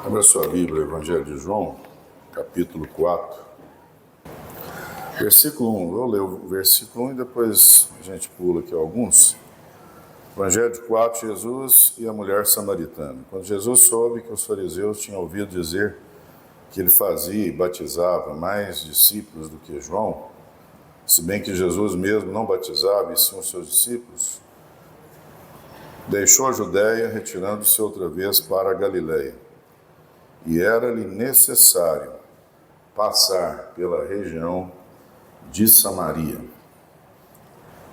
Abra sua Bíblia, Evangelho de João, capítulo 4, versículo 1. Vou ler o versículo 1 e depois a gente pula aqui alguns. Evangelho de 4, Jesus e a mulher samaritana. Quando Jesus soube que os fariseus tinham ouvido dizer que ele fazia e batizava mais discípulos do que João, se bem que Jesus mesmo não batizava e sim os seus discípulos, deixou a Judéia, retirando-se outra vez para a Galiléia. E era-lhe necessário passar pela região de Samaria.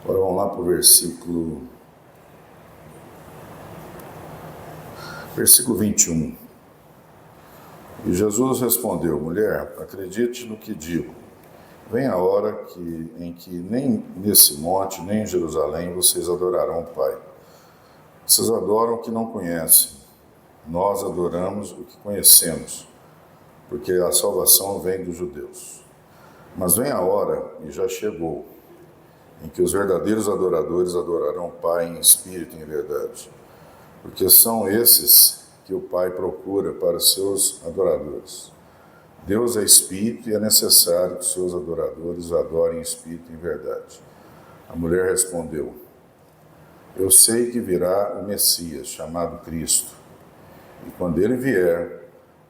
Agora vamos lá para o versículo 21. E Jesus respondeu: mulher, acredite no que digo. Vem a hora em que nem nesse monte, nem em Jerusalém, vocês adorarão o Pai. Vocês adoram o que não conhecem. Nós adoramos o que conhecemos, porque a salvação vem dos judeus. Mas vem a hora, e já chegou, em que os verdadeiros adoradores adorarão o Pai em espírito e em verdade, porque são esses que o Pai procura para os seus adoradores. Deus é espírito e é necessário que seus adoradores o adorem em espírito e em verdade. A mulher respondeu: eu sei que virá o Messias, chamado Cristo, e quando ele vier,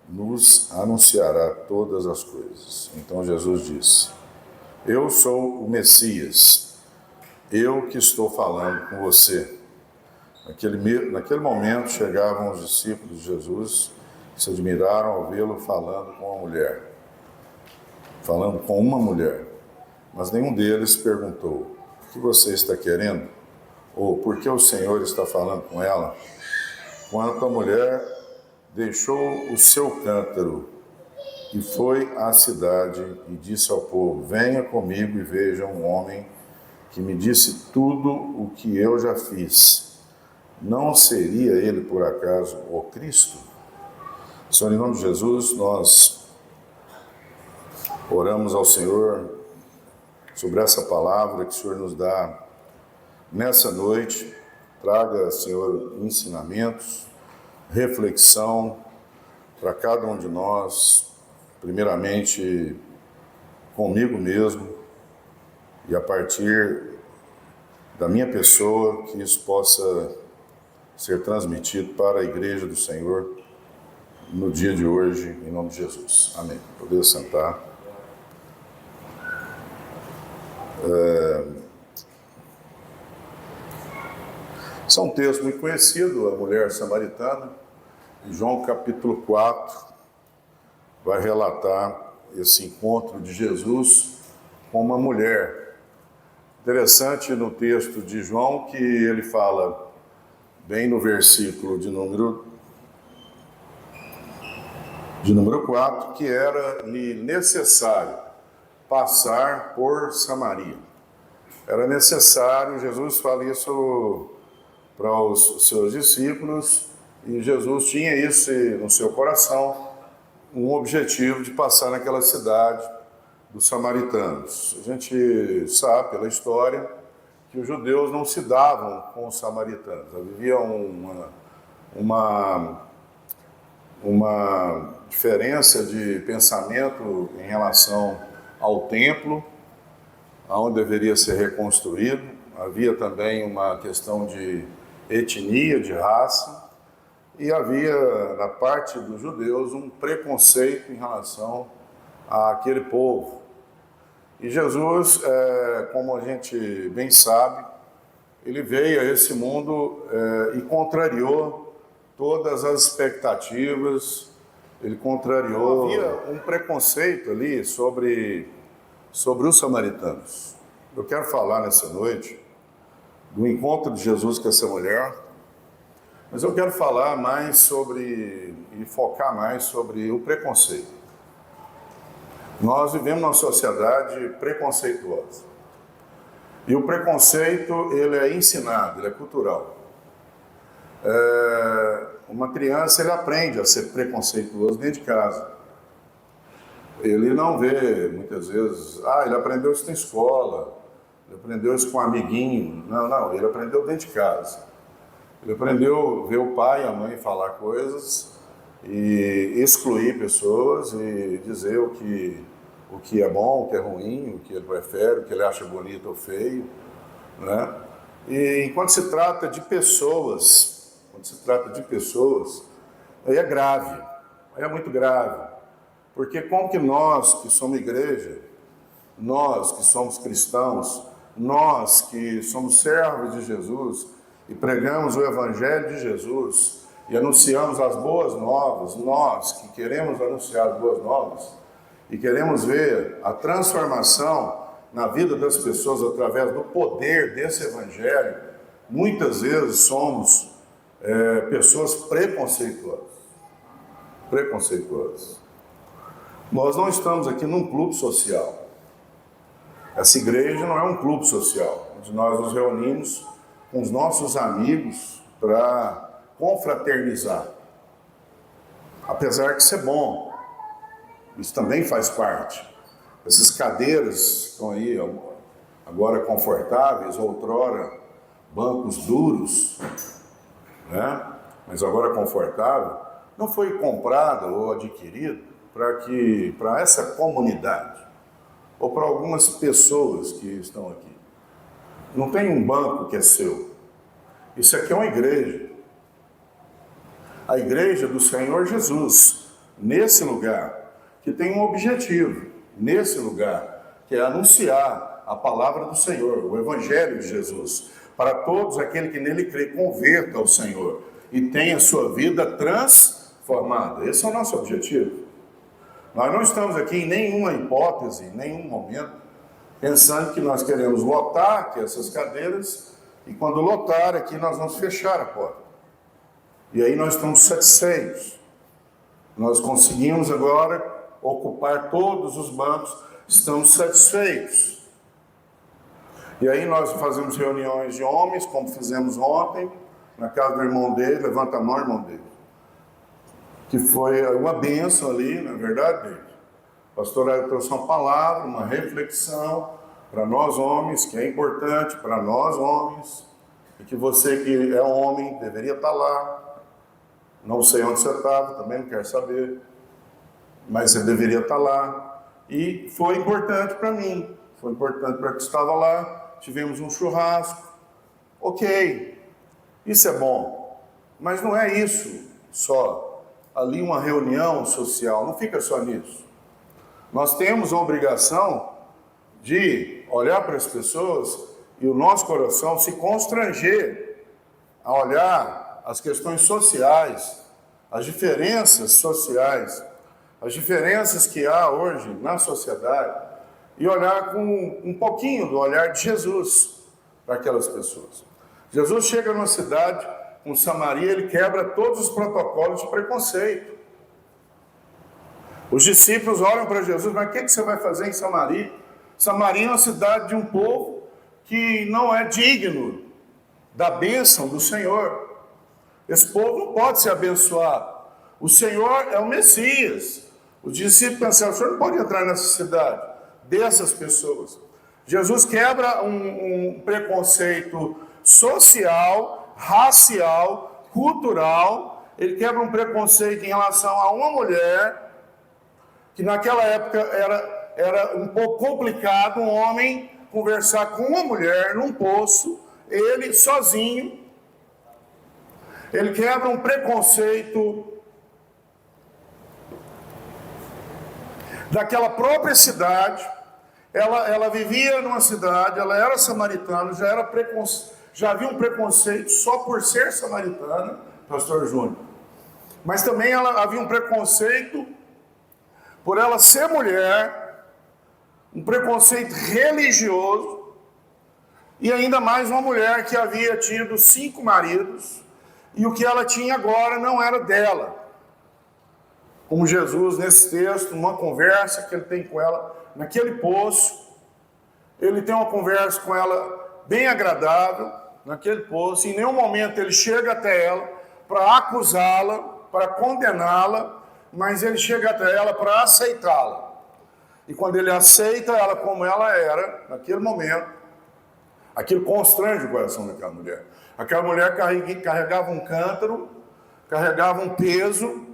nos anunciará todas as coisas. Então Jesus disse: eu sou o Messias, eu que estou falando com você. Naquele momento chegavam os discípulos de Jesus, que se admiraram ao vê-lo falando com uma mulher. Mas nenhum deles perguntou: o que você está querendo? Ou por que o Senhor está falando com ela? Quanto a mulher, deixou o seu cântaro e foi à cidade e disse ao povo: venha comigo e veja um homem que me disse tudo o que eu já fiz. Não seria ele, por acaso, o Cristo? Senhor, em nome de Jesus, nós oramos ao Senhor sobre essa palavra que o Senhor nos dá nessa noite. Traga, Senhor, ensinamentos, reflexão para cada um de nós, primeiramente comigo mesmo, e a partir da minha pessoa, que isso possa ser transmitido para a igreja do Senhor no dia de hoje, em nome de Jesus. Amém. Poder sentar. Esse é um texto muito conhecido, a mulher samaritana. Em João capítulo 4 vai relatar esse encontro de Jesus com uma mulher. Interessante no texto de João que ele fala, bem no versículo de número 4, que era-lhe necessário passar por Samaria. Era necessário, Jesus fala isso para os seus discípulos, e Jesus tinha isso no seu coração, um objetivo de passar naquela cidade dos samaritanos. A gente sabe pela história que os judeus não se davam com os samaritanos. Havia uma diferença de pensamento em relação ao templo, onde deveria ser reconstruído. Havia também uma questão de etnia, de raça, e havia na parte dos judeus um preconceito em relação àquele povo. E Jesus, como a gente bem sabe, ele veio a esse mundo e contrariou todas as expectativas, ele contrariou. Havia um preconceito ali sobre os samaritanos. Eu quero falar nessa noite do encontro de Jesus com essa mulher, mas eu quero falar mais e focar mais sobre o preconceito. Nós vivemos numa sociedade preconceituosa. E o preconceito, ele é ensinado, ele é cultural. Uma criança, ele aprende a ser preconceituoso dentro de casa. Ele não vê, muitas vezes, ele aprendeu isso na escola, ele aprendeu isso com um amiguinho. Não, ele aprendeu dentro de casa. Ele aprendeu a ver o pai e a mãe falar coisas, e excluir pessoas e dizer o que é bom, o que é ruim, o que ele prefere, o que ele acha bonito ou feio, né? E quando se trata de pessoas, aí é grave, aí é muito grave, porque como que nós que somos igreja, nós que somos cristãos, nós que somos servos de Jesus e pregamos o Evangelho de Jesus e anunciamos as boas novas, nós que queremos anunciar as boas novas e queremos ver a transformação na vida das pessoas através do poder desse Evangelho, muitas vezes somos pessoas preconceituosas. Nós não estamos aqui num clube social. Essa igreja não é um clube social, onde nós nos reunimos com os nossos amigos para confraternizar. Apesar de ser bom, isso também faz parte. Essas cadeiras estão aí agora confortáveis, outrora bancos duros, né? Mas agora confortável, não foi comprada ou adquirida para essa comunidade ou para algumas pessoas que estão aqui. Não tem um banco que é seu. Isso aqui é uma igreja. A igreja do Senhor Jesus, nesse lugar, que tem um objetivo, nesse lugar, que é anunciar a palavra do Senhor, o Evangelho de Jesus, para todos aqueles que nele crê, converta ao Senhor e tenha a sua vida transformada. Esse é o nosso objetivo. Nós não estamos aqui em nenhuma hipótese, em nenhum momento, pensando que nós queremos lotar aqui essas cadeiras e quando lotar aqui nós vamos fechar a porta. E aí nós estamos satisfeitos. Nós conseguimos agora ocupar todos os bancos, estamos satisfeitos. E aí nós fazemos reuniões de homens, como fizemos ontem, na casa do irmão dele, levanta a mão, irmão dele. Que foi uma bênção ali, na verdade, o pastor trouxe uma palavra, uma reflexão para nós homens, que é importante para nós homens, e que você que é homem deveria estar lá. Não sei onde você estava, também não quero saber, mas você deveria estar lá. E foi importante para mim, foi importante para que estava lá, tivemos um churrasco, ok, isso é bom, mas não é isso só. Ali uma reunião social, não fica só nisso. Nós temos a obrigação de olhar para as pessoas e o nosso coração se constranger a olhar as questões sociais, as diferenças sociais, as diferenças que há hoje na sociedade e olhar com um pouquinho do olhar de Jesus para aquelas pessoas. Jesus chega numa cidade, com Samaria, ele quebra todos os protocolos de preconceito. Os discípulos olham para Jesus, mas o que você vai fazer em Samaria? Samaria é uma cidade de um povo que não é digno da bênção do Senhor. Esse povo não pode ser abençoado. O Senhor é o Messias. Os discípulos pensaram, o Senhor não pode entrar nessa cidade dessas pessoas. Jesus quebra um preconceito social, racial, cultural, ele quebra um preconceito em relação a uma mulher, que naquela época era um pouco complicado um homem conversar com uma mulher num poço, ele sozinho. Ele quebra um preconceito daquela própria cidade. Ela vivia numa cidade, ela era samaritana, já havia um preconceito só por ser samaritana, pastor Júnior. Mas também havia um preconceito por ela ser mulher, um preconceito religioso, e ainda mais uma mulher que havia tido 5 maridos, e o que ela tinha agora não era dela. Como Jesus, nesse texto, numa conversa que ele tem com ela, naquele poço, ele tem uma conversa com ela bem agradável, naquele poço, em nenhum momento ele chega até ela para acusá-la, para condená-la, mas ele chega até ela para aceitá-la. E quando ele aceita ela como ela era, naquele momento, aquilo constrange o coração daquela mulher. Aquela mulher carregava um cântaro, carregava um peso,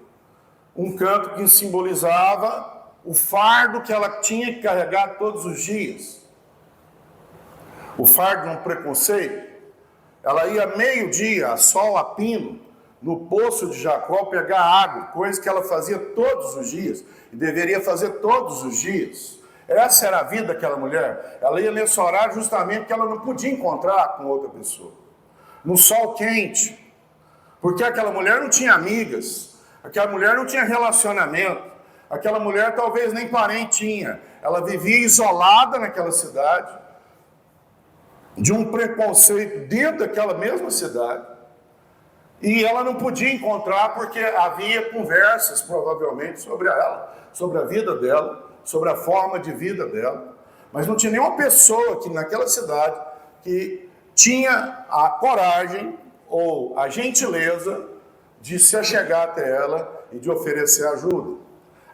um canto que simbolizava o fardo que ela tinha que carregar todos os dias. O fardo de um preconceito. Ela ia meio-dia, a sol a pino, no poço de Jacó pegar água, coisa que ela fazia todos os dias, e deveria fazer todos os dias. Essa era a vida daquela mulher. Ela ia nesse horário justamente porque ela não podia encontrar com outra pessoa. No sol quente, porque aquela mulher não tinha amigas, aquela mulher não tinha relacionamento, aquela mulher talvez nem parente tinha. Ela vivia isolada naquela cidade, de um preconceito dentro daquela mesma cidade. E ela não podia encontrar porque havia conversas, provavelmente, sobre ela, sobre a vida dela, sobre a forma de vida dela. Mas não tinha nenhuma pessoa aqui naquela cidade que tinha a coragem ou a gentileza de se achegar até ela e de oferecer ajuda.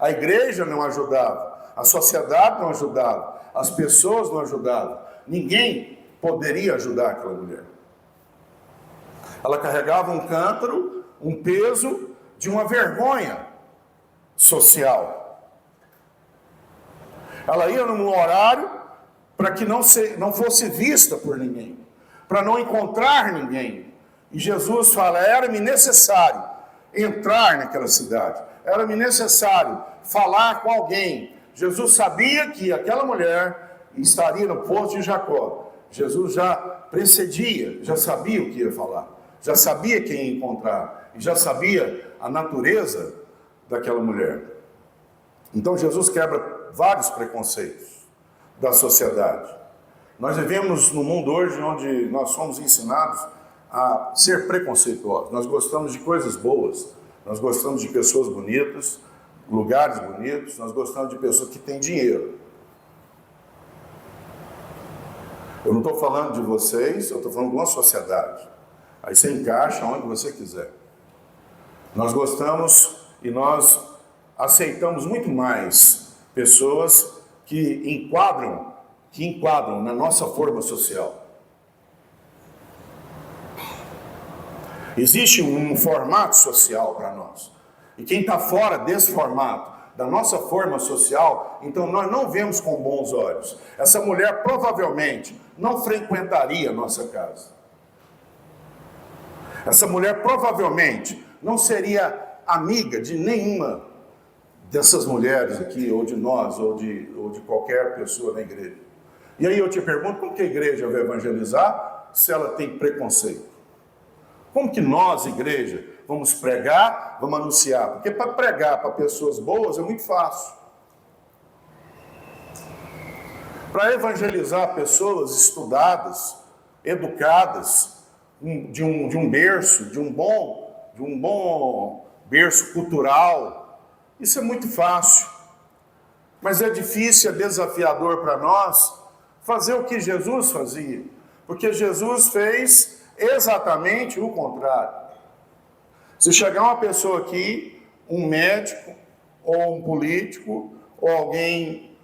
A igreja não ajudava, a sociedade não ajudava, as pessoas não ajudavam. Ninguém poderia ajudar aquela mulher. Ela carregava um cântaro, um peso de uma vergonha social. Ela ia num horário para que não fosse vista por ninguém, para não encontrar ninguém. E Jesus fala, era-me necessário entrar naquela cidade, era-me necessário falar com alguém. Jesus sabia que aquela mulher estaria no poço de Jacó. Jesus já precedia, já sabia o que ia falar, já sabia quem ia encontrar, e já sabia a natureza daquela mulher. Então Jesus quebra vários preconceitos da sociedade. Nós vivemos num mundo hoje onde nós somos ensinados a ser preconceituosos. Nós gostamos de coisas boas, nós gostamos de pessoas bonitas, lugares bonitos, nós gostamos de pessoas que têm dinheiro. Eu não estou falando de vocês, eu estou falando de uma sociedade. Aí você encaixa onde você quiser. Nós gostamos e nós aceitamos muito mais pessoas que enquadram na nossa forma social. Existe um formato social para nós. E quem está fora desse formato, da nossa forma social, então nós não vemos com bons olhos. Essa mulher provavelmente não frequentaria a nossa casa. Essa mulher provavelmente não seria amiga de nenhuma dessas mulheres aqui, ou de nós, ou de qualquer pessoa na igreja. E aí eu te pergunto, como que a igreja vai evangelizar se ela tem preconceito? Como que nós, igreja, vamos pregar, vamos anunciar? Porque para pregar para pessoas boas é muito fácil. Para evangelizar pessoas estudadas, educadas, de um berço, de um bom berço cultural, isso é muito fácil. Mas é difícil, é desafiador para nós fazer o que Jesus fazia. Porque Jesus fez exatamente o contrário. Se chegar uma pessoa aqui, um médico, ou um político, ou alguém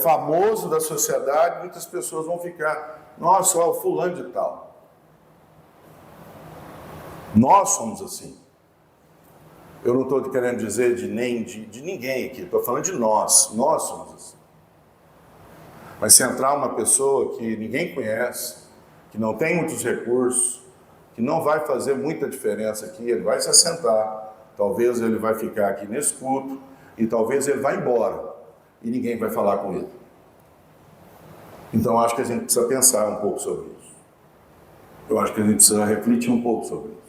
famoso da sociedade, muitas pessoas vão ficar, nossa, o fulano de tal. Nós somos assim. Eu não estou querendo dizer de ninguém aqui, estou falando de nós somos assim. Mas se entrar uma pessoa que ninguém conhece, que não tem muitos recursos, que não vai fazer muita diferença aqui, ele vai se assentar, talvez ele vai ficar aqui nesse culto, e talvez ele vá embora, e ninguém vai falar com ele. Então acho que a gente precisa pensar um pouco sobre isso. Eu acho que a gente precisa refletir um pouco sobre isso.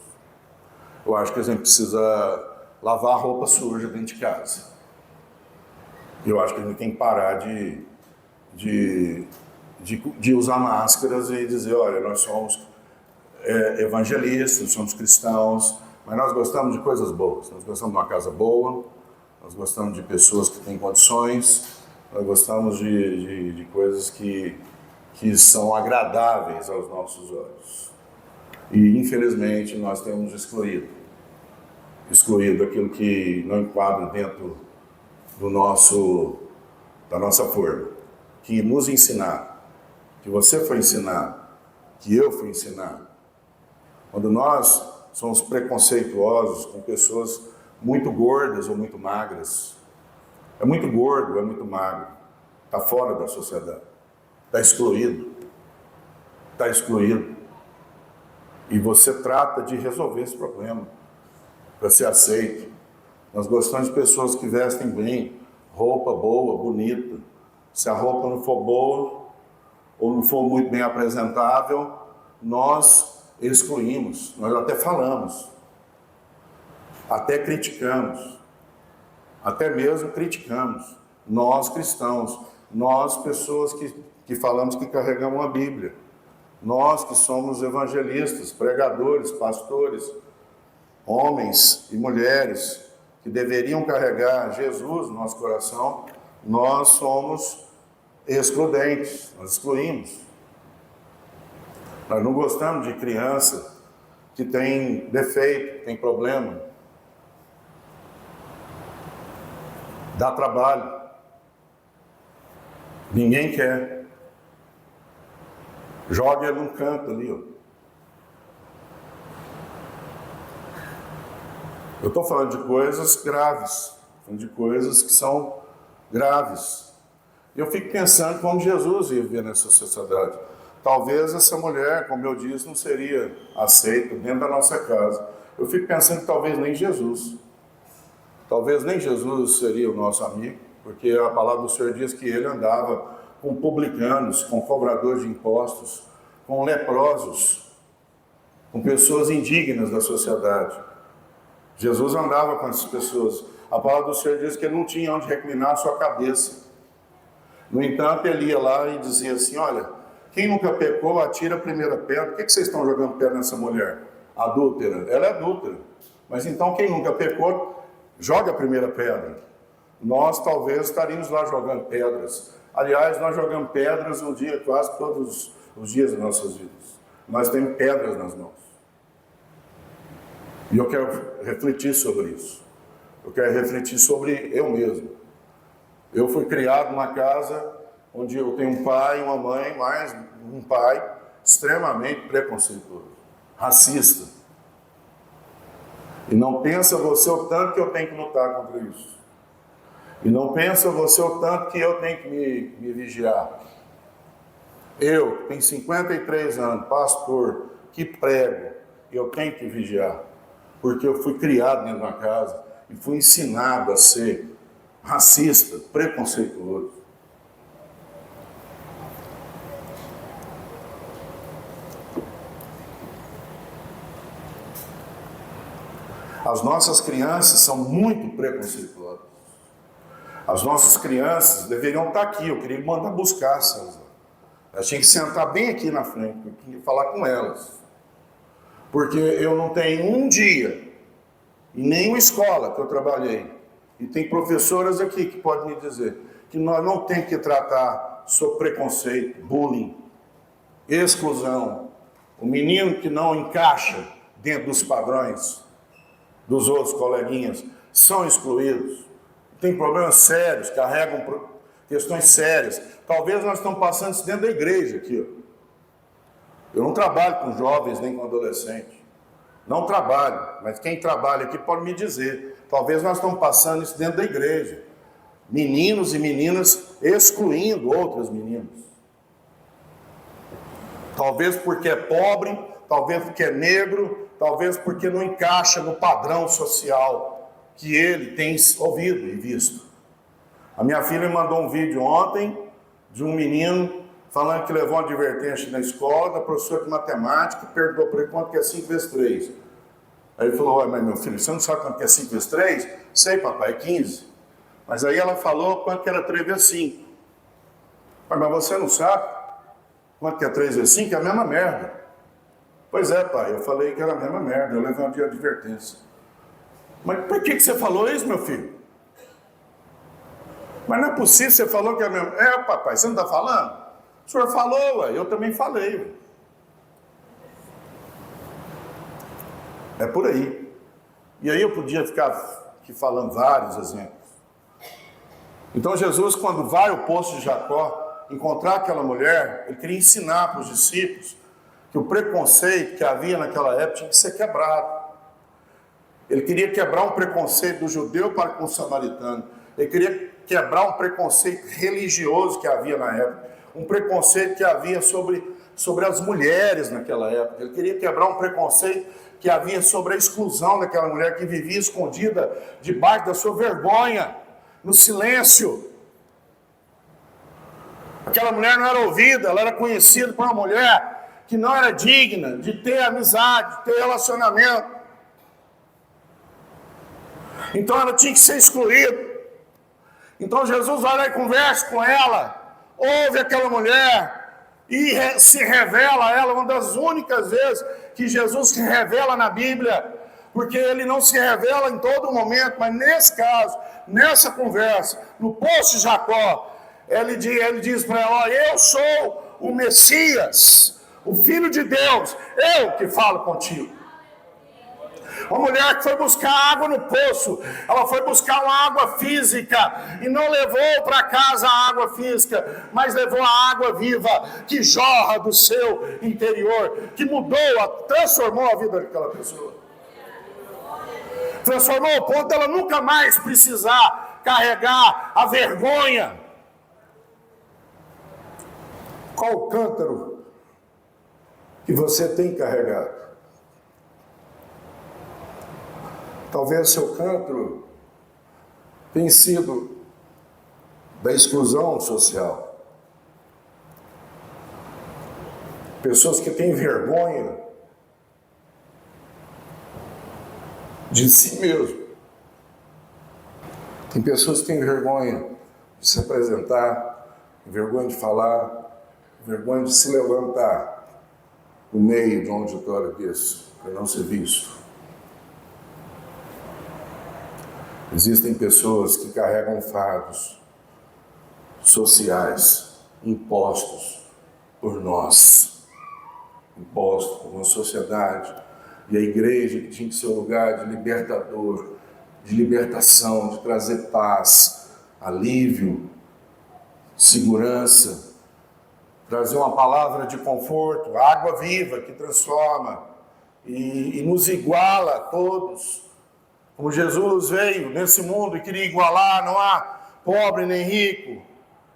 Eu acho que a gente precisa lavar a roupa suja dentro de casa. Eu acho que a gente tem que parar de usar máscaras e dizer, olha, nós somos evangelistas, somos cristãos, mas nós gostamos de coisas boas. Nós gostamos de uma casa boa, nós gostamos de pessoas que têm condições, nós gostamos de coisas que são agradáveis aos nossos olhos. E, infelizmente, nós temos excluído aquilo que não enquadra dentro da nossa forma. Que nos ensinar, que você foi ensinar, que eu fui ensinar. Quando nós somos preconceituosos com pessoas muito gordas ou muito magras. É muito gordo, é muito magro. Está fora da sociedade. Está excluído. Está excluído. E você trata de resolver esse problema para ser aceito. Nós gostamos de pessoas que vestem bem, roupa boa, bonita. Se a roupa não for boa ou não for muito bem apresentável, nós excluímos, nós até falamos, até criticamos, até mesmo criticamos. Nós cristãos, nós pessoas que falamos que carregamos a Bíblia, nós que somos evangelistas, pregadores, pastores, homens e mulheres que deveriam carregar Jesus no nosso coração, nós somos excludentes, nós excluímos. Nós não gostamos de criança que tem defeito, tem problema. Dá trabalho. Ninguém quer. Joga ele num canto ali, ó. Eu estou falando de coisas graves, falando de coisas que são graves. E eu fico pensando como Jesus ia viver nessa sociedade. Talvez essa mulher, como eu disse, não seria aceita dentro da nossa casa. Eu fico pensando que talvez nem Jesus. Talvez nem Jesus seria o nosso amigo, porque a palavra do Senhor diz que ele andava com publicanos, com cobradores de impostos, com leprosos, com pessoas indignas da sociedade. Jesus andava com essas pessoas. A palavra do Senhor diz que ele não tinha onde reclinar a sua cabeça. No entanto, ele ia lá e dizia assim, olha, quem nunca pecou, atira a primeira pedra. Por que vocês estão jogando pedra nessa mulher? Adúltera. Ela é adúltera. Mas então, quem nunca pecou, joga a primeira pedra. Nós talvez estaríamos lá jogando pedras. Aliás, nós jogamos pedras um dia, quase todos os dias das nossas vidas. Nós temos pedras nas mãos. E eu quero refletir sobre isso. Eu quero refletir sobre eu mesmo. Eu fui criado numa casa onde eu tenho um pai e uma mãe, mas um pai extremamente preconceituoso, racista. E não pensa você o tanto que eu tenho que lutar contra isso. E não pensa você o tanto que eu tenho que me vigiar. Eu, que tenho 53 anos, pastor, que prego, eu tenho que vigiar. Porque eu fui criado dentro da casa e fui ensinado a ser racista, preconceituoso. As nossas crianças são muito preconceituosas. As nossas crianças deveriam estar aqui, eu queria mandar buscar elas. Elas tinham que sentar bem aqui na frente, eu queria falar com elas. Porque eu não tenho um dia, em nenhuma escola que eu trabalhei, e tem professoras aqui que podem me dizer, que nós não temos que tratar sobre preconceito, bullying, exclusão. O menino que não encaixa dentro dos padrões dos outros coleguinhas são excluídos. Tem problemas sérios, carregam questões sérias. Talvez nós estamos passando isso dentro da igreja aqui. Ó. Eu não trabalho com jovens nem com adolescentes. Não trabalho, mas quem trabalha aqui pode me dizer. Talvez nós estamos passando isso dentro da igreja. Meninos e meninas excluindo outras meninas. Talvez porque é pobre, talvez porque é negro, talvez porque não encaixa no padrão social que ele tem ouvido e visto. A minha filha me mandou um vídeo ontem de um menino falando que levou uma advertência na escola, da professora de matemática, perguntou para ele quanto que é 5 vezes 3. Aí ele falou, mas meu filho, você não sabe quanto que é 5 vezes 3? Sei, papai, é 15. Mas aí ela falou quanto que era 3 vezes 5. Mas você não sabe quanto que é 3 vezes 5? É a mesma merda. Pois é, pai, eu falei que era a mesma merda, eu levei uma advertência. Mas por que você falou isso, meu filho? Mas não é possível, você falou que é a mesma... É, papai, você não está falando? O senhor falou, ué, eu também falei. Ué. É por aí. E aí eu podia ficar aqui falando vários exemplos. Então Jesus, quando vai ao poço de Jacó, encontrar aquela mulher, ele queria ensinar para os discípulos que o preconceito que havia naquela época tinha que ser quebrado. Ele queria quebrar um preconceito do judeu para com o samaritano. Ele queria quebrar um preconceito religioso que havia na época. Um preconceito que havia sobre as mulheres naquela época. Ele queria quebrar um preconceito que havia sobre a exclusão daquela mulher que vivia escondida debaixo da sua vergonha, no silêncio. Aquela mulher não era ouvida, ela era conhecida por uma mulher que não era digna de ter amizade, de ter relacionamento. Então ela tinha que ser excluída. Então Jesus vai lá e conversa com ela, ouve aquela mulher e se revela a ela, uma das únicas vezes que Jesus se revela na Bíblia, porque ele não se revela em todo momento, mas nesse caso, nessa conversa, no poço de Jacó, ele diz para ela: eu sou o Messias, o Filho de Deus, eu que falo contigo. Uma mulher que foi buscar água no poço, ela foi buscar uma água física e não levou para casa a água física, mas levou a água viva que jorra do seu interior, que mudou, transformou a vida daquela pessoa. Transformou ao ponto dela nunca mais precisar carregar a vergonha. Qual o cântaro que você tem carregado? Talvez seu cântaro tenha sido da exclusão social. Pessoas que têm vergonha de si mesmo. Tem pessoas que têm vergonha de se apresentar, vergonha de falar, vergonha de se levantar no meio de um auditório desse, para não ser visto. Existem pessoas que carregam fardos sociais impostos por nós, impostos por uma sociedade, e a igreja que tinha que ser um lugar de libertador, de libertação, de trazer paz, alívio, segurança, trazer uma palavra de conforto, água viva que transforma e nos iguala a todos. Como Jesus veio nesse mundo e queria igualar, não há pobre nem rico,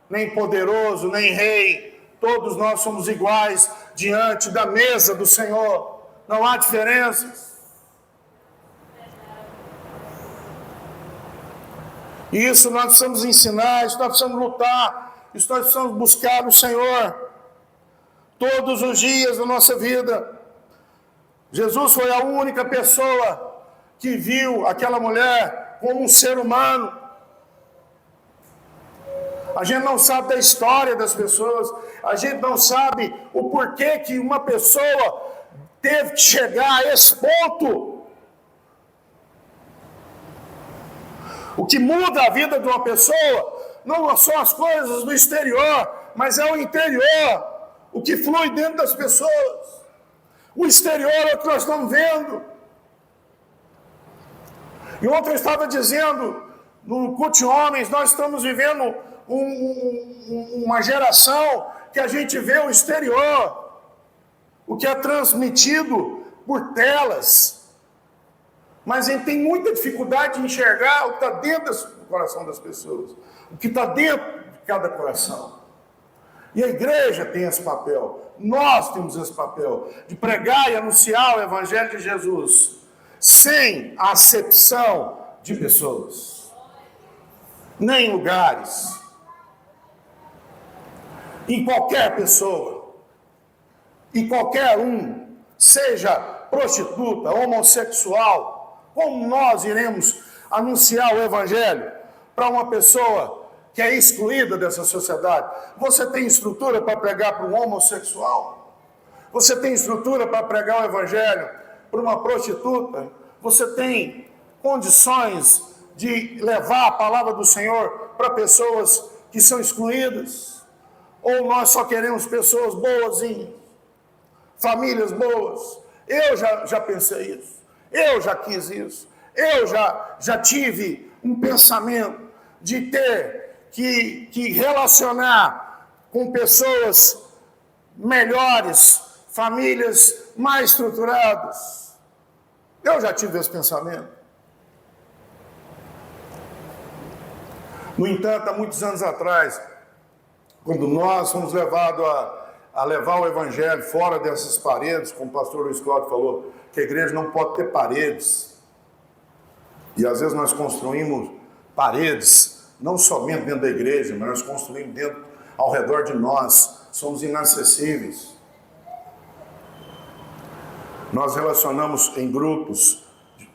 nem poderoso, nem rei. Todos nós somos iguais diante da mesa do Senhor. Não há diferenças. E isso nós precisamos ensinar, isso nós precisamos lutar, isso nós precisamos buscar no Senhor todos os dias da nossa vida. Jesus foi a única pessoa que viu aquela mulher como um ser humano. A gente não sabe da história das pessoas, a gente não sabe o porquê que uma pessoa teve que chegar a esse ponto. O que muda a vida de uma pessoa não são as coisas do exterior, mas é o interior, o que flui dentro das pessoas. O exterior é o que nós estamos vendo. E ontem eu estava dizendo, no culto de homens, nós estamos vivendo uma geração que a gente vê o exterior, o que é transmitido por telas. Mas a gente tem muita dificuldade de enxergar o que está dentro do coração das pessoas, o que está dentro de cada coração. E a igreja tem esse papel, nós temos esse papel, de pregar e anunciar o Evangelho de Jesus, sem acepção de pessoas, nem lugares, em qualquer pessoa, em qualquer um, seja prostituta, homossexual, como nós iremos anunciar o Evangelho para uma pessoa que é excluída dessa sociedade? Você tem estrutura para pregar para um homossexual? Você tem estrutura para pregar o Evangelho para uma prostituta? Você tem condições de levar a palavra do Senhor para pessoas que são excluídas? Ou nós só queremos pessoas boazinhas, famílias boas? Eu já pensei isso, eu já quis isso, eu já tive um pensamento de ter que relacionar com pessoas melhores, famílias mais estruturadas. Eu já tive esse pensamento. No entanto, há muitos anos atrás, quando nós fomos levados a levar o evangelho fora dessas paredes, como o pastor Luiz Cláudio falou, que a igreja não pode ter paredes. E às vezes nós construímos paredes, não somente dentro da igreja, mas nós construímos dentro, ao redor de nós. Somos inacessíveis. Nós relacionamos em grupos,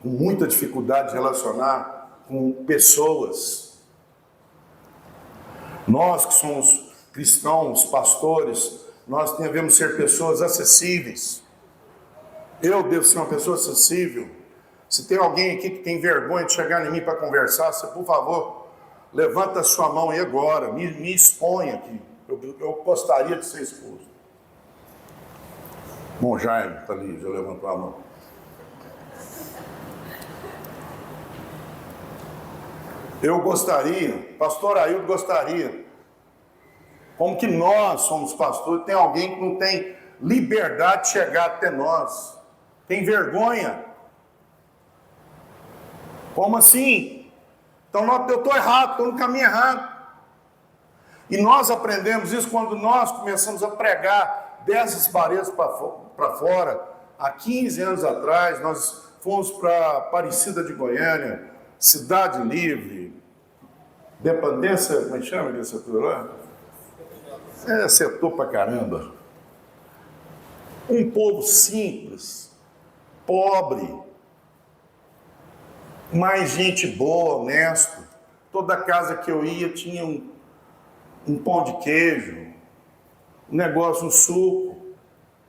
com muita dificuldade de relacionar com pessoas. Nós que somos cristãos, pastores, nós devemos ser pessoas acessíveis. Eu devo ser uma pessoa acessível. Se tem alguém aqui que tem vergonha de chegar em mim para conversar, você, por favor, levanta a sua mão aí agora, me exponha aqui. Eu gostaria de ser exposto. Bom, Jaime está ali, já levantou a mão. Eu gostaria, pastor Ailton gostaria, como que nós somos pastores, tem alguém que não tem liberdade de chegar até nós, tem vergonha. Como assim? Então eu estou errado, estou no caminho errado. E nós aprendemos isso quando nós começamos a pregar dessas paredes para fora. Há 15 anos atrás, nós fomos para Aparecida de Goiânia, Cidade Livre, Dependência, como é que chama aquele setor lá? É setor pra caramba. Um povo simples, pobre, mais gente boa, honesto. Toda casa que eu ia tinha um pão de queijo, um negócio, um suco.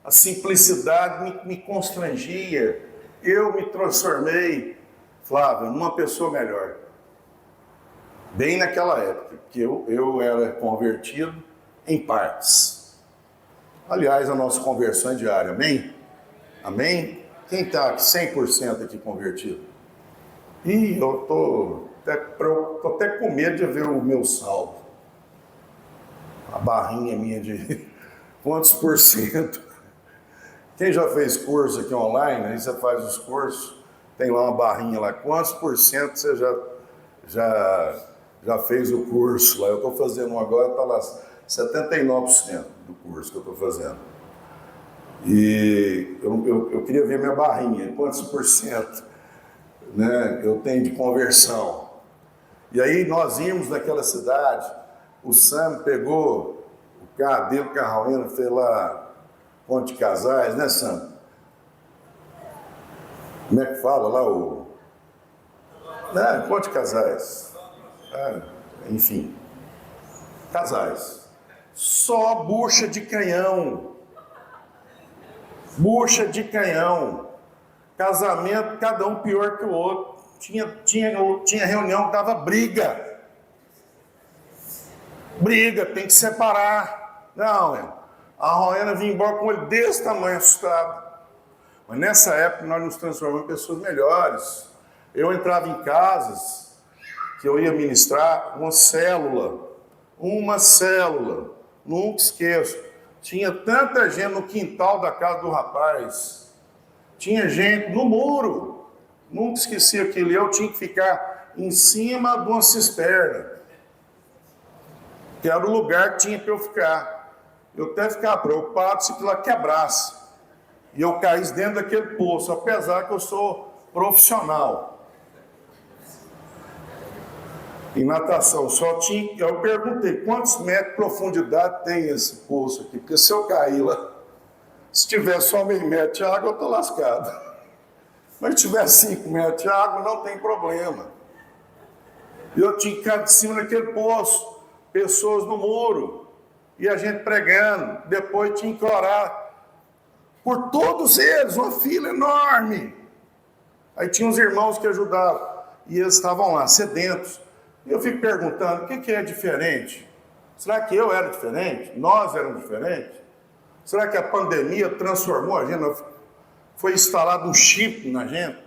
A simplicidade me constrangia. Eu me transformei, Flávio, numa pessoa melhor. Bem naquela época, que eu era convertido em partes. Aliás, a nossa conversão é diária, amém? Amém? Quem está 100% aqui convertido? Ih, eu estou até com medo de ver o meu saldo. A barrinha minha de quantos por cento. Quem já fez curso aqui online, aí você faz os cursos, tem lá uma barrinha lá, quantos por cento você já fez o curso lá? Eu estou fazendo um agora, está lá 79% do curso que eu estou fazendo. E eu queria ver minha barrinha, quantos por cento, né, eu tenho de conversão. E aí nós íamos naquela cidade, o Sam pegou o carro dele, o Carrauena, fez lá Ponte de Casais, né, Sam? Como é que fala lá o... Ponte de Casais. Enfim. Casais. Só bucha de canhão. Bucha de canhão. Casamento, cada um pior que o outro. Tinha reunião que dava briga. Briga, tem que separar. Não, a Roena vinha embora com ele desse tamanho, assustado. Mas nessa época nós nos transformamos em pessoas melhores. Eu entrava em casas que eu ia ministrar uma célula, nunca esqueço. Tinha tanta gente no quintal da casa do rapaz, tinha gente no muro, nunca esqueci aquilo, eu tinha que ficar em cima de uma cisterna, que era o lugar que tinha para eu ficar. Eu até ficava preocupado se aquilo lá quebrasse, e eu caísse dentro daquele poço, apesar que eu sou profissional. Em natação, eu perguntei quantos metros de profundidade tem esse poço aqui, porque se eu cair lá, se tiver só meio metro de água, eu estou lascado. Mas se tiver 5 metros de água, não tem problema. Eu tinha que ficar de cima daquele poço, pessoas no muro, e a gente pregando, depois tinha que orar por todos eles, uma fila enorme. Aí tinha uns irmãos que ajudavam, e eles estavam lá, sedentos. E eu fico perguntando, o que é diferente? Será que eu era diferente? Nós éramos diferentes? Será que a pandemia transformou a gente? Foi instalado um chip na gente?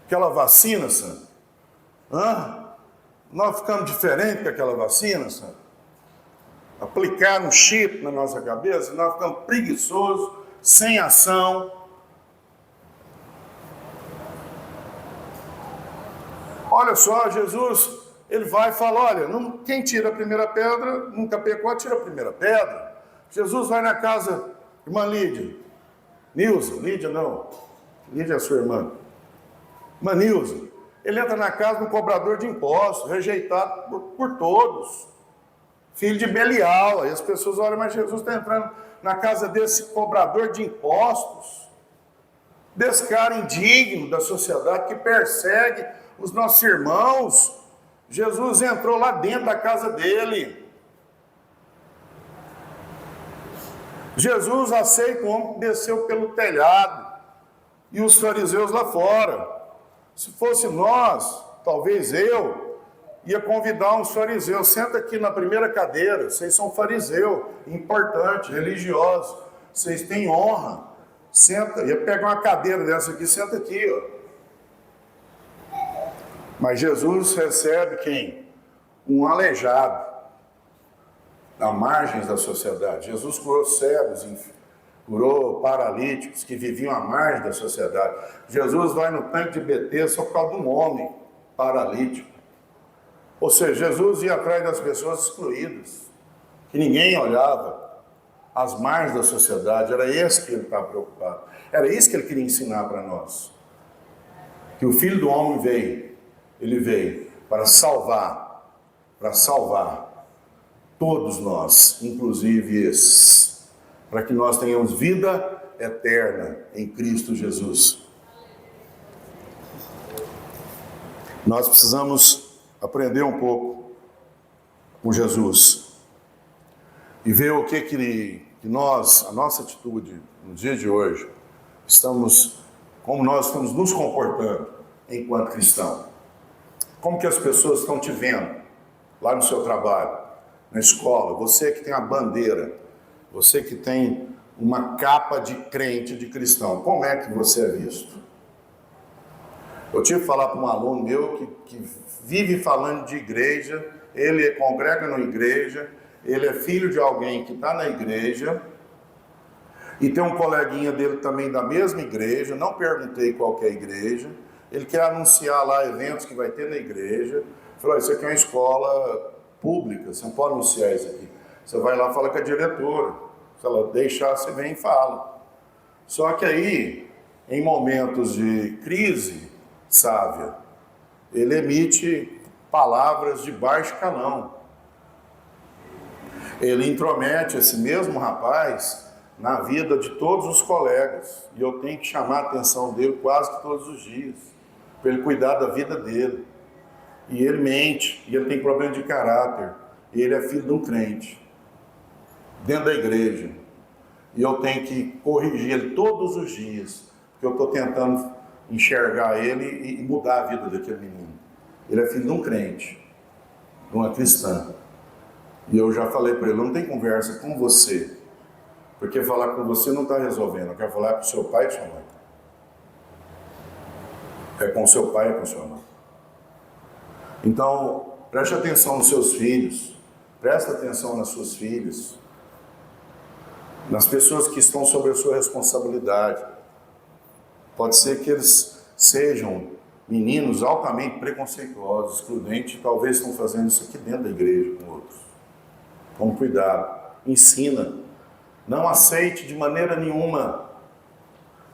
Aquela vacina, sabe? Nós ficamos diferentes com aquela vacina, sabe? Aplicaram um chip na nossa cabeça, nós ficamos preguiçosos, sem ação. Olha só, Jesus ele vai e fala, olha, quem tira a primeira pedra, nunca pecou, tira a primeira pedra. Jesus vai na casa, irmã Lídia, Nilza, Lídia não, Lídia é sua irmã, irmã Nilza, ele entra na casa de um cobrador de impostos, rejeitado por todos, filho de Belial, aí as pessoas olham, mas Jesus está entrando na casa desse cobrador de impostos, desse cara indigno da sociedade que persegue os nossos irmãos. Jesus entrou lá dentro da casa dele. Jesus aceita o homem que desceu pelo telhado e os fariseus lá fora. Se fosse nós, talvez eu, ia convidar uns fariseus. Senta aqui na primeira cadeira, vocês são fariseu, importante, religioso, vocês têm honra. Senta, ia pegar uma cadeira dessa aqui, senta aqui, ó. Mas Jesus recebe quem? Um aleijado, à margem da sociedade. Jesus curou cegos, curou paralíticos que viviam à margem da sociedade. Jesus vai no tanque de Betesda só por causa de um homem paralítico. Ou seja, Jesus ia atrás das pessoas excluídas, que ninguém olhava, às margens da sociedade. Era esse que ele estava preocupado. Era isso que ele queria ensinar para nós. Que o Filho do Homem veio. Ele veio para salvar todos nós, inclusive esses, para que nós tenhamos vida eterna em Cristo Jesus. Nós precisamos aprender um pouco com Jesus e ver o que nós, a nossa atitude no dia de hoje, como nós estamos nos comportando enquanto cristãos. Como que as pessoas estão te vendo lá no seu trabalho, na escola, você que tem a bandeira, você que tem uma capa de crente, de cristão, como é que você é visto? Eu tive que falar para um aluno meu que vive falando de igreja, ele congrega na igreja, ele é filho de alguém que está na igreja, e tem um coleguinha dele também da mesma igreja, não perguntei qual que é a igreja, ele quer anunciar lá eventos que vai ter na igreja. Falou, isso aqui é uma escola pública, você não pode anunciar isso aqui. Você vai lá e fala com a diretora. Se ela deixar, você vem e fala. Só que aí, em momentos de crise sávia, ele emite palavras de baixo calão. Ele intromete esse mesmo rapaz na vida de todos os colegas. E eu tenho que chamar a atenção dele quase que todos os dias, para ele cuidar da vida dele. E ele mente, e ele tem problema de caráter. E ele é filho de um crente, dentro da igreja. E eu tenho que corrigir ele todos os dias, porque eu estou tentando enxergar ele e mudar a vida daquele menino. Ele é filho de um crente, de uma cristã. E eu já falei para ele, não tem conversa com você, porque falar com você não está resolvendo. Eu quero falar com seu pai e sua mãe. É com seu pai e com sua mãe. Então, preste atenção nos seus filhos, preste atenção nas suas filhas, nas pessoas que estão sob a sua responsabilidade. Pode ser que eles sejam meninos altamente preconceituosos, excludentes, talvez estão fazendo isso aqui dentro da igreja com outros. Tome cuidado, ensina, não aceite de maneira nenhuma,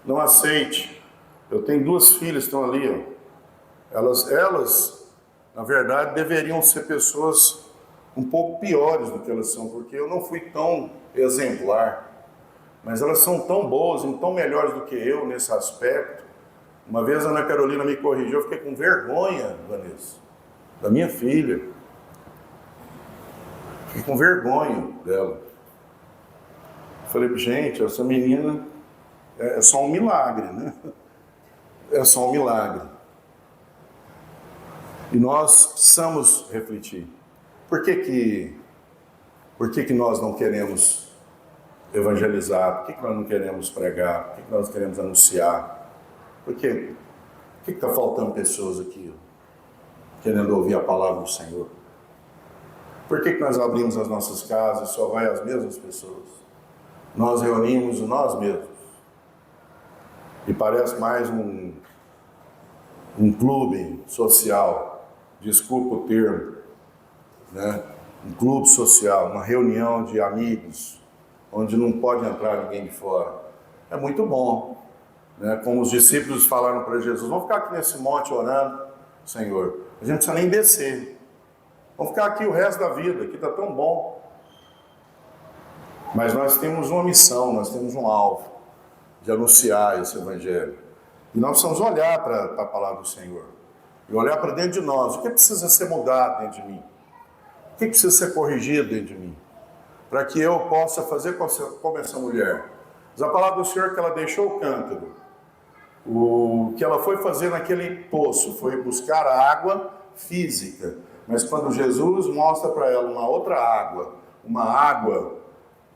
não aceite. Eu tenho duas filhas que estão ali, ó. Elas, na verdade, deveriam ser pessoas um pouco piores do que elas são, porque eu não fui tão exemplar, mas elas são tão boas e tão melhores do que eu nesse aspecto. Uma vez a Ana Carolina me corrigiu, eu fiquei com vergonha, Vanessa, da minha filha. Fiquei com vergonha dela. Falei, gente, essa menina é só um milagre, né? É só um milagre. E nós precisamos refletir. Por que nós não queremos evangelizar? Por que nós não queremos pregar? Por que nós queremos anunciar? Por que está faltando pessoas aqui, ó, querendo ouvir a palavra do Senhor? Por que nós abrimos as nossas casas e só vai as mesmas pessoas? Nós reunimos nós mesmos. E parece mais um clube social de desculpa o termo, né? Um clube social, uma reunião de amigos, onde não pode entrar ninguém de fora. É muito bom, né? Como os discípulos falaram para Jesus, vamos ficar aqui nesse monte orando, Senhor, a gente não precisa nem descer. Vamos ficar aqui o resto da vida, aqui está tão bom. Mas nós temos uma missão, nós temos um alvo de anunciar esse evangelho. E nós precisamos olhar para a palavra do Senhor. E olhar para dentro de nós. O que precisa ser mudado dentro de mim? O que precisa ser corrigido dentro de mim? Para que eu possa fazer como essa mulher. Diz a palavra do Senhor que ela deixou o cântaro. O que ela foi fazer naquele poço foi buscar água física. Mas quando Jesus mostra para ela uma água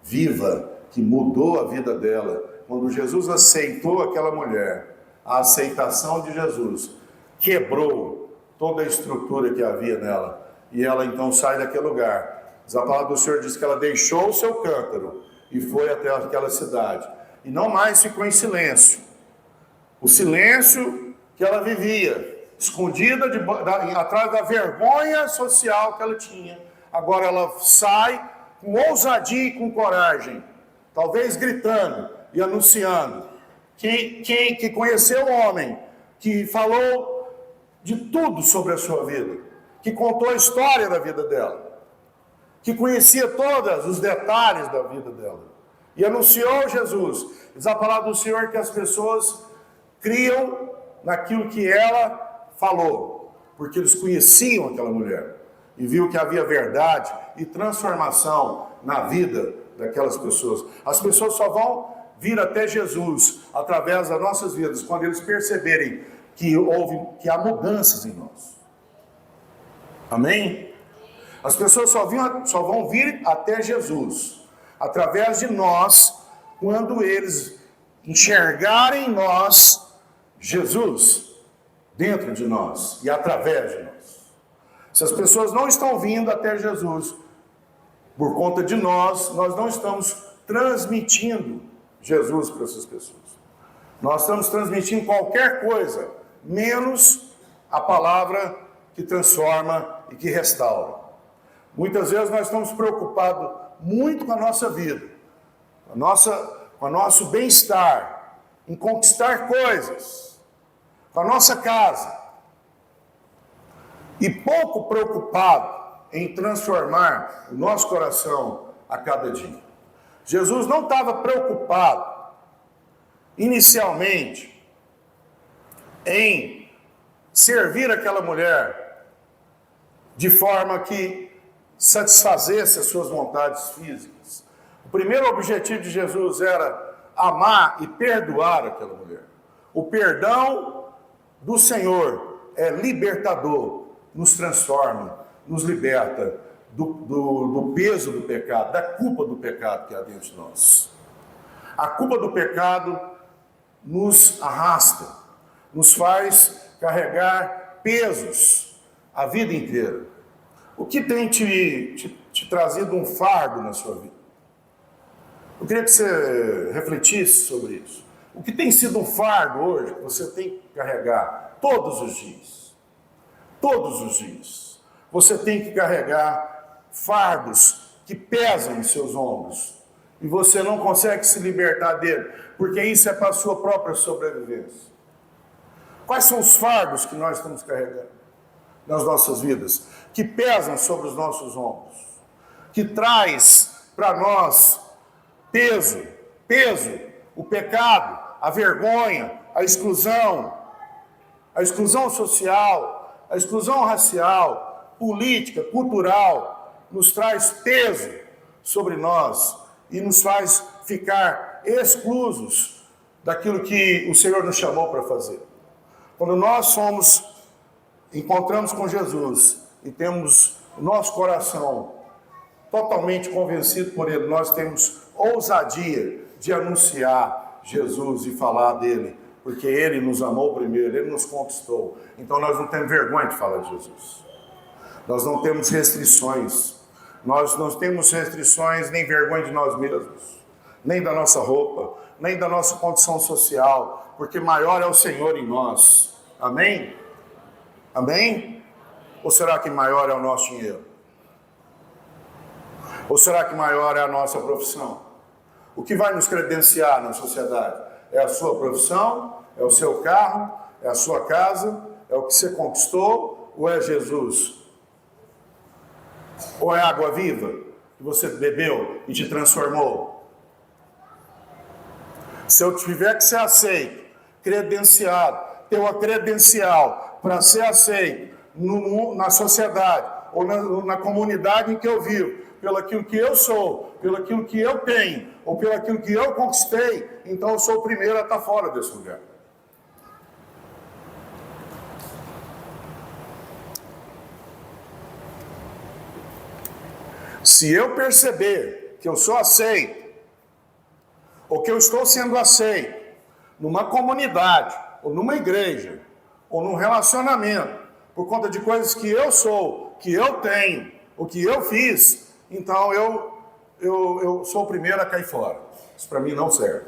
viva, que mudou a vida dela, quando Jesus aceitou aquela mulher, a aceitação de Jesus quebrou toda a estrutura que havia nela. E ela então sai daquele lugar. A palavra do Senhor diz que ela deixou o seu cântaro e foi até aquela cidade. E não mais ficou em silêncio. O silêncio que ela vivia, escondida atrás da vergonha social que ela tinha. Agora ela sai com ousadia e com coragem, talvez gritando e anunciando. Que conheceu o homem, que falou de tudo sobre a sua vida, que contou a história da vida dela, que conhecia todos os detalhes da vida dela, e anunciou Jesus. Diz a palavra do Senhor que as pessoas criam naquilo que ela falou, porque eles conheciam aquela mulher, e viu que havia verdade e transformação na vida daquelas pessoas. As pessoas só vão vir até Jesus através das nossas vidas, quando eles perceberem que há mudanças em nós. Amém? As pessoas só vão vir até Jesus através de nós, quando eles enxergarem em nós Jesus dentro de nós e através de nós. Se as pessoas não estão vindo até Jesus por conta de nós não estamos transmitindo Jesus para essas pessoas. Nós estamos transmitindo qualquer coisa, menos a palavra que transforma e que restaura. Muitas vezes nós estamos preocupados muito com a nossa vida, com o nosso bem-estar, em conquistar coisas, com a nossa casa, e pouco preocupado em transformar o nosso coração a cada dia. Jesus não estava preocupado, inicialmente, em servir aquela mulher de forma que satisfazesse as suas vontades físicas. O primeiro objetivo de Jesus era amar e perdoar aquela mulher. O perdão do Senhor é libertador, nos transforma, nos liberta do peso do pecado, da culpa do pecado que há dentro de nós. A culpa do pecado nos arrasta, nos faz carregar pesos a vida inteira. O que tem te trazido um fardo na sua vida? Eu queria que você refletisse sobre isso. O que tem sido um fardo hoje que você tem que carregar todos os dias? Todos os dias. Você tem que carregar fardos que pesam em seus ombros. E você não consegue se libertar dele, porque isso é para a sua própria sobrevivência. Quais são os fardos que nós estamos carregando nas nossas vidas? Que pesam sobre os nossos ombros. Que traz para nós peso, o pecado, a vergonha, a exclusão social, a exclusão racial, política, cultural, nos traz peso sobre nós e nos faz ficar exclusos daquilo que o Senhor nos chamou para fazer. Quando nós encontramos com Jesus e temos o nosso coração totalmente convencido por Ele, nós temos ousadia de anunciar Jesus e falar dele, porque Ele nos amou primeiro, Ele nos conquistou. Então nós não temos vergonha de falar de Jesus. Nós não temos restrições. Nós não temos restrições nem vergonha de nós mesmos, nem da nossa roupa, nem da nossa condição social, porque maior é o Senhor em nós. Amém? Amém? Ou será que maior é o nosso dinheiro? Ou será que maior é a nossa profissão? O que vai nos credenciar na sociedade? É a sua profissão? É o seu carro? É a sua casa? É o que você conquistou? Ou é Jesus? Ou é água viva que você bebeu e te transformou? Se eu tiver que ser aceito, credenciado, ter uma credencial para ser aceito na sociedade ou na comunidade em que eu vivo, pelo aquilo que eu sou, pelo aquilo que eu tenho, ou pelo aquilo que eu conquistei, então eu sou o primeiro a estar fora desse lugar. Se eu perceber que eu sou aceito, ou que eu estou sendo aceito numa comunidade, ou numa igreja, ou num relacionamento, por conta de coisas que eu sou, que eu tenho, o que eu fiz, então eu sou o primeiro a cair fora. Isso para mim não serve.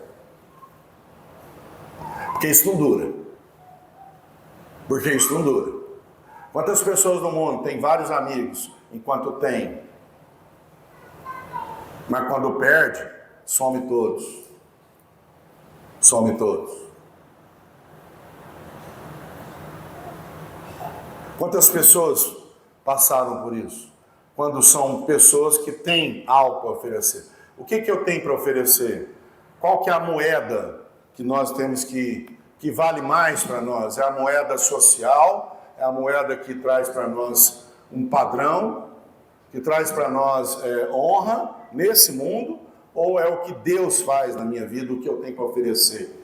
Porque isso não dura. Porque isso não dura. Quantas pessoas no mundo têm vários amigos enquanto tem, mas quando perde, some todos. Some todos. Quantas pessoas passaram por isso? Quando são pessoas que têm algo para oferecer. O que eu tenho para oferecer? Qual que é a moeda que nós temos que vale mais para nós? É a moeda social? É a moeda que traz para nós um padrão? Que traz para nós honra nesse mundo? Ou é o que Deus faz na minha vida, o que eu tenho para oferecer?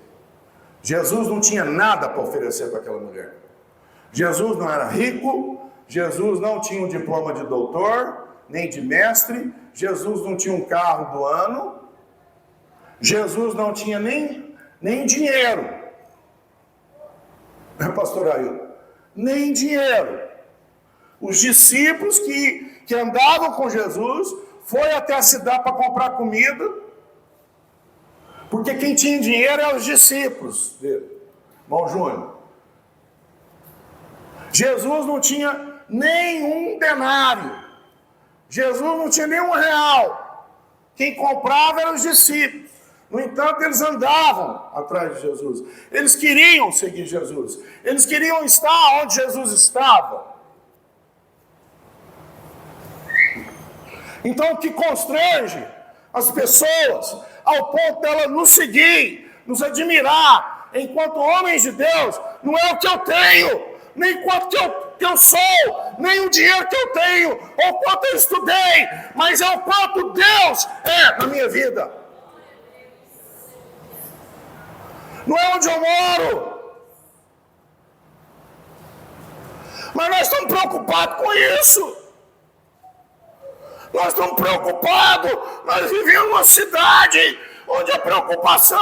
Jesus não tinha nada para oferecer para aquela mulher. Jesus não era rico, Jesus não tinha um diploma de doutor, nem de mestre, Jesus não tinha um carro do ano, Jesus não tinha nem dinheiro. Pastor Ailton, nem dinheiro. Os discípulos que andavam com Jesus foi até a cidade para comprar comida, porque quem tinha dinheiro eram os discípulos dele. Irmão Júnior. Jesus não tinha nenhum denário. Jesus não tinha nenhum real. Quem comprava eram os discípulos. No entanto, eles andavam atrás de Jesus. Eles queriam seguir Jesus. Eles queriam estar onde Jesus estava. Então, o que constrange as pessoas ao ponto dela nos seguir, nos admirar, enquanto homens de Deus, não é o que eu tenho, nem quanto que eu sou, nem o dinheiro que eu tenho, ou quanto eu estudei, mas é o quanto Deus é na minha vida. Não é onde eu moro. Mas nós estamos preocupados com isso. Nós estamos preocupados, nós vivemos numa cidade onde a preocupação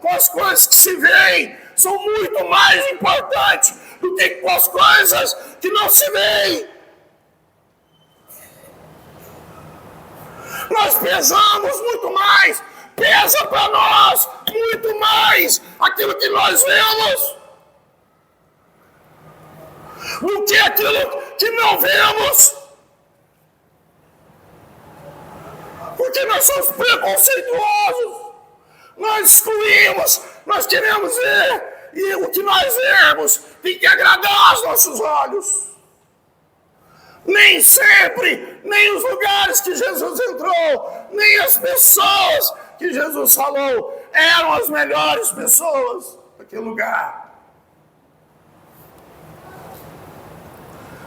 com as coisas que se veem são muito mais importantes do que com as coisas que não se veem. Nós pesamos muito mais, pesa para nós muito mais aquilo que nós vemos do que aquilo que não vemos. Porque nós somos preconceituosos, nós excluímos, nós queremos ver, e o que nós vemos tem que agradar aos nossos olhos. Nem sempre, nem os lugares que Jesus entrou, nem as pessoas que Jesus falou eram as melhores pessoas daquele lugar.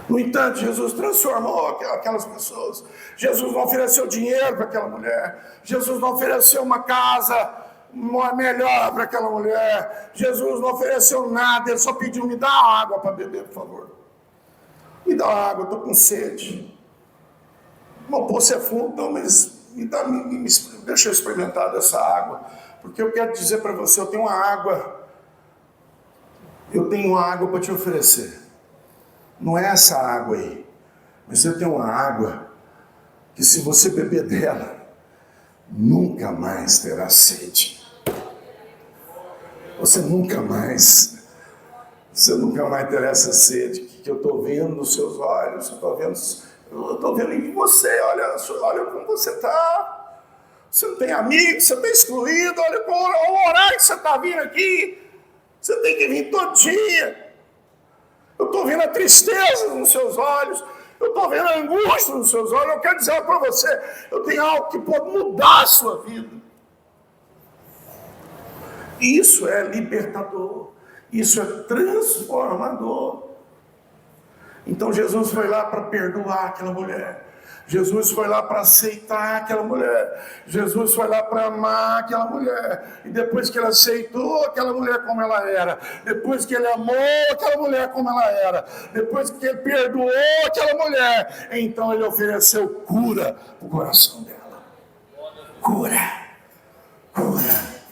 No entanto, Jesus transformou aquelas pessoas. Jesus não ofereceu dinheiro para aquela mulher. Jesus não ofereceu uma casa melhor para aquela mulher. Jesus não ofereceu nada. Ele só pediu, me dá água para beber, por favor. Me dá água, eu estou com sede. Não posso ser fundo, não, mas deixa eu experimentar dessa água. Porque eu quero dizer para você, eu tenho uma água para te oferecer. Não é essa água aí, mas eu tenho uma água que se você beber dela, nunca mais terá sede. Você nunca mais Você nunca mais terá essa sede que eu estou vendo nos seus olhos, eu estou vendo em você, olha como você está. Você não tem amigos, você está excluído, olha o horário que você está vindo aqui. Você tem que vir todo dia. Eu estou vendo a tristeza nos seus olhos, eu estou vendo a angústia nos seus olhos. Eu quero dizer para você, eu tenho algo que pode mudar a sua vida. Isso é libertador, isso é transformador. Então Jesus foi lá para perdoar aquela mulher. Jesus foi lá para aceitar aquela mulher. Jesus foi lá para amar aquela mulher. E depois que ele aceitou aquela mulher como ela era, depois que ele amou aquela mulher como ela era, depois que ele perdoou aquela mulher, então ele ofereceu cura para o coração dela. Cura, cura,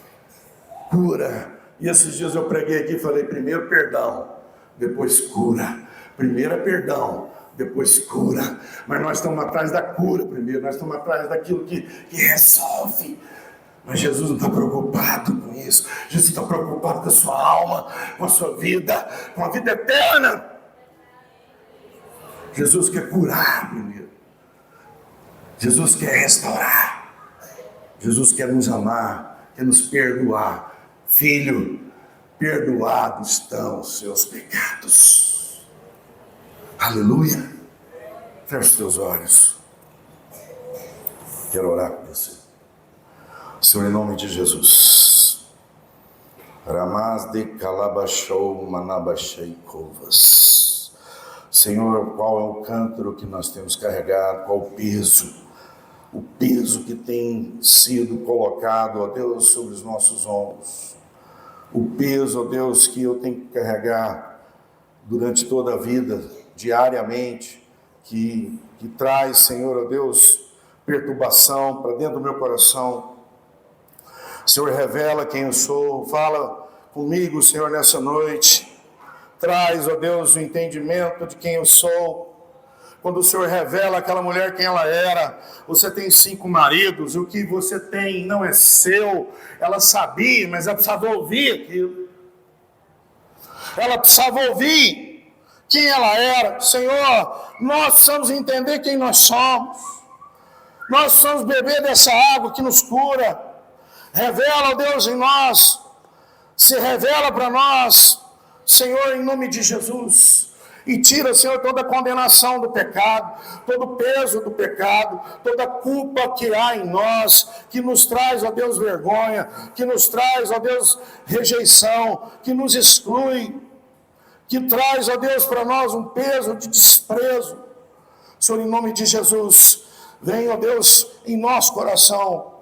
cura. E esses dias eu preguei aqui e falei, primeiro perdão, depois cura. Primeiro é perdão, depois cura. Mas nós estamos atrás da cura primeiro, nós estamos atrás daquilo que resolve. Mas Jesus não está preocupado com isso. Jesus está preocupado com a sua alma, com a sua vida, com a vida eterna. Jesus quer curar primeiro. Jesus quer restaurar. Jesus quer nos amar, quer nos perdoar. Filho, perdoados estão os seus pecados. Aleluia. Feche os teus olhos. Quero orar por você. Senhor, em nome de Jesus. Ramaz de calabachou manabachei covas. Senhor, qual é o cântaro que nós temos carregado? Qual o peso? O peso que tem sido colocado, ó Deus, sobre os nossos ombros. O peso, ó Deus, que eu tenho que carregar durante toda a vida, diariamente, que traz, Senhor, ó Deus, perturbação para dentro do meu coração. Senhor, revela quem eu sou, fala comigo, Senhor, nessa noite. Traz, ó Deus, o entendimento de quem eu sou. Quando o Senhor revela aquela mulher quem ela era, você tem 5 maridos, o que você tem não é seu. Ela sabia, mas ela precisava ouvir aquilo. Ela precisava ouvir quem ela era. Senhor, nós precisamos entender quem nós somos. Nós precisamos beber dessa água que nos cura. Revela, ó Deus, em nós. Se revela para nós, Senhor, em nome de Jesus. E tira, Senhor, toda a condenação do pecado, todo o peso do pecado, toda a culpa que há em nós, que nos traz, ó Deus, vergonha, que nos traz, ó Deus, rejeição, que nos exclui, que traz, ó Deus, para nós um peso de desprezo. Senhor, em nome de Jesus, vem, ó Deus, em nosso coração,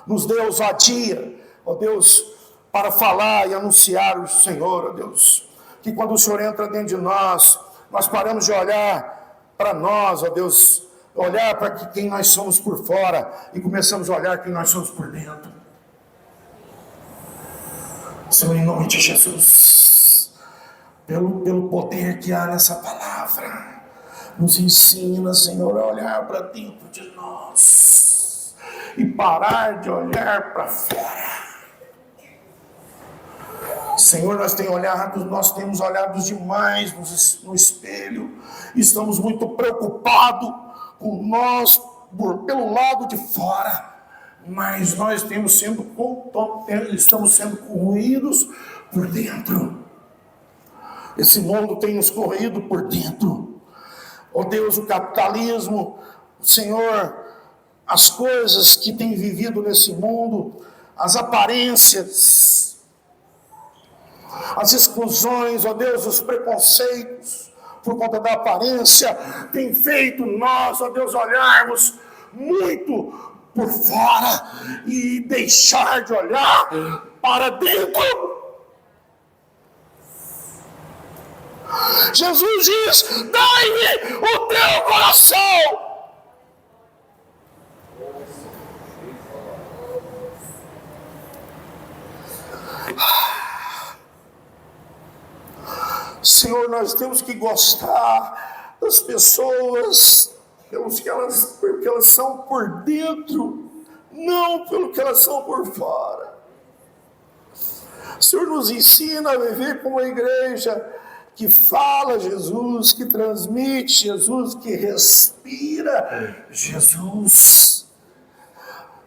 nos dê ousadia, ó Deus, para falar e anunciar o Senhor, ó Deus. Que quando o Senhor entra dentro de nós paramos de olhar para nós, ó Deus, olhar para quem nós somos por fora e começamos a olhar quem nós somos por dentro. Senhor, em nome de Jesus, pelo poder que há nessa palavra, nos ensina, Senhor, a olhar para dentro de nós e parar de olhar para fora. Senhor, nós temos olhado demais no espelho, estamos muito preocupados com nós pelo lado de fora, mas nós estamos sendo corroídos por dentro. Esse mundo tem nos corroído por dentro. Ó Deus, o capitalismo, Senhor, as coisas que tem vivido nesse mundo, as aparências, as exclusões, ó Deus, os preconceitos, por conta da aparência, tem feito nós, ó Deus, olharmos muito por fora e deixar de olhar para dentro. Jesus diz: dai-me o teu coração. Senhor, nós temos que gostar das pessoas porque elas são por dentro, não pelo que elas são por fora. O Senhor nos ensina a viver como uma igreja que fala Jesus, que transmite Jesus, que respira Jesus.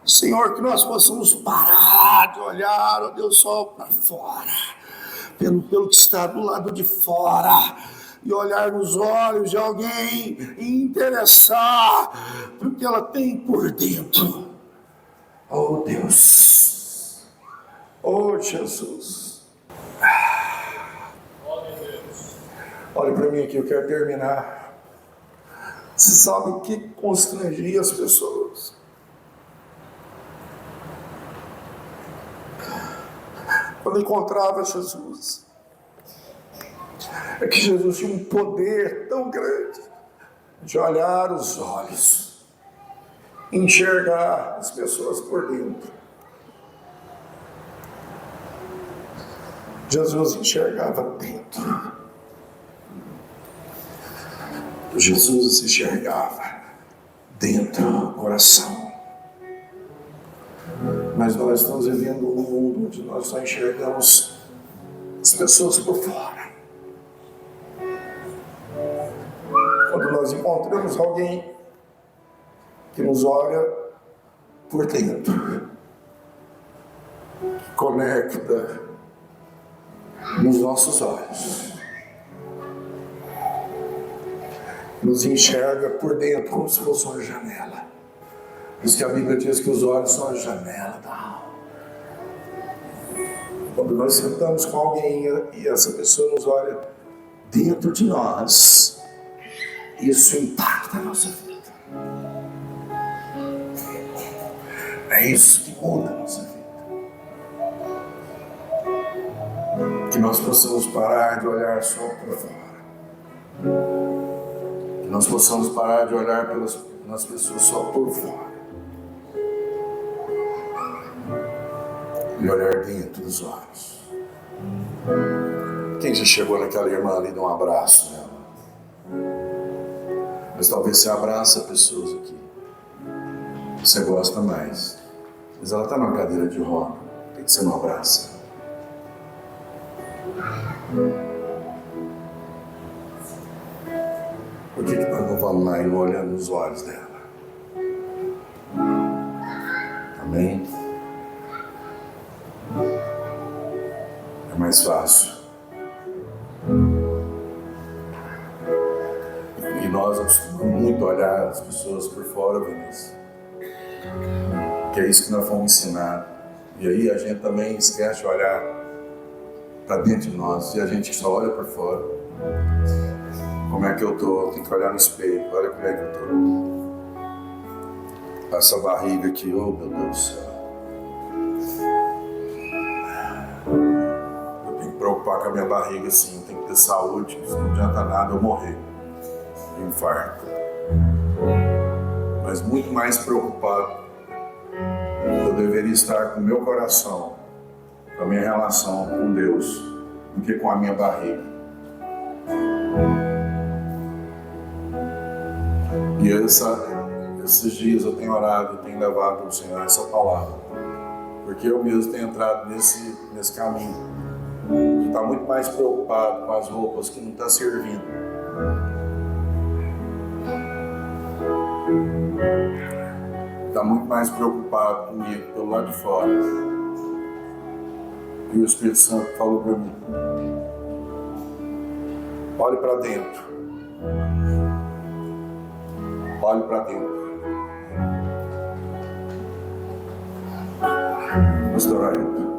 Senhor, que nós possamos parar de olhar, ó Deus, só para fora, pelo que está do lado de fora, e olhar nos olhos de alguém e interessar pelo que ela tem por dentro. Oh Deus, oh Jesus. Olha para mim aqui, eu quero terminar. Você sabe o que constrangia as pessoas? Quando encontrava Jesus, é que Jesus tinha um poder tão grande de olhar os olhos, enxergar as pessoas por dentro. Jesus enxergava dentro. Jesus enxergava dentro do coração. Mas nós estamos vivendo um mundo onde nós só enxergamos as pessoas por fora. Quando nós encontramos alguém que nos olha por dentro, que conecta nos nossos olhos, nos enxerga por dentro como se fosse uma janela. Por isso que a Bíblia diz que os olhos são a janela da alma. Quando nós sentamos com alguém e essa pessoa nos olha dentro de nós, isso impacta a nossa vida. É isso que muda a nossa vida. Que nós possamos parar de olhar só para fora. Que nós possamos parar de olhar nas pessoas só por fora. E olhar dentro dos olhos. Quem já chegou naquela irmã ali, dá um abraço nela? Mas talvez você abraça pessoas aqui, você gosta mais, mas ela está numa cadeira de roda, por que você não abraça? Por que nós não vamos lá e não olhamos nos olhos dela? Amém? É mais fácil. E nós costumamos muito olhar as pessoas por fora, Vanessa. Que é isso que nós fomos ensinados. E aí a gente também esquece de olhar para dentro de nós. E a gente só olha por fora. Como é que eu tô? Tem que olhar no espelho. Olha como é que eu tô. Essa barriga aqui, oh meu Deus do céu. Eu tenho que preocupar com a minha barriga assim. Tem que ter saúde. Se não adianta nada eu morrer de infarto. Mas muito mais preocupado eu deveria estar com o meu coração, com a minha relação com Deus, do que com a minha barriga. E esses dias eu tenho orado, eu tenho levado ao Senhor essa palavra, porque eu mesmo tenho entrado nesse caminho, de estar muito mais preocupado com as roupas que não estão servindo. Está muito mais preocupado comigo pelo lado de fora. E o Espírito Santo falou para mim: olhe para dentro. Olhe para dentro. Pastor Ailton.